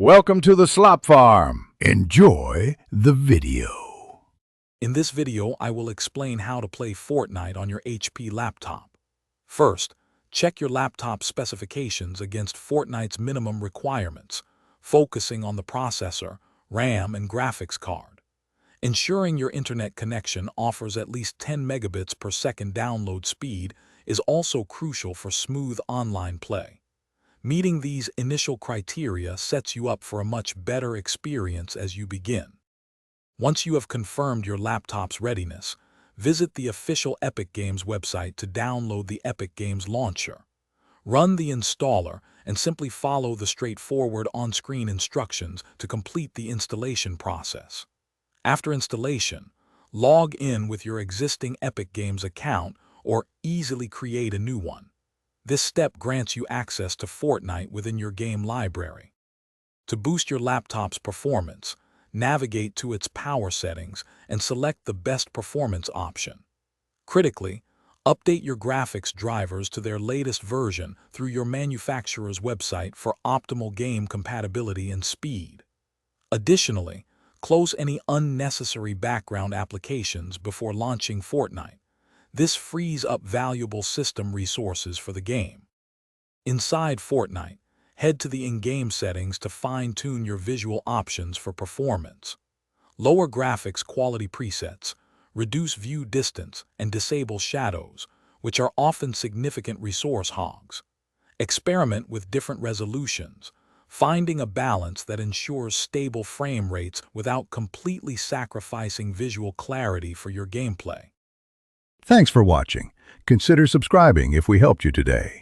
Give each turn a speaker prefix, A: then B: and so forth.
A: Welcome to the Slop Farm. Enjoy the video.
B: In this video, I will explain how to play Fortnite on your HP laptop. First, check your laptop specifications against Fortnite's minimum requirements, focusing on the processor, RAM, and graphics card. Ensuring your internet connection offers at least 10 megabits per second download speed is also crucial for smooth online play. Meeting these initial criteria sets you up for a much better experience as you begin. Once you have confirmed your laptop's readiness, visit the official Epic Games website to download the Epic Games launcher. Run the installer and simply follow the straightforward on-screen instructions to complete the installation process. After installation, log in with your existing Epic Games account or easily create a new one. This step grants you access to Fortnite within your game library. To boost your laptop's performance, navigate to its power settings and select the best performance option. Critically, update your graphics drivers to their latest version through your manufacturer's website for optimal game compatibility and speed. Additionally, close any unnecessary background applications before launching Fortnite. This frees up valuable system resources for the game. Inside Fortnite, head to the in-game settings to fine-tune your visual options for performance. Lower graphics quality presets, reduce view distance, and disable shadows, which are often significant resource hogs. Experiment with different resolutions, finding a balance that ensures stable frame rates without completely sacrificing visual clarity for your gameplay.
A: Thanks for watching. Consider subscribing if we helped you today.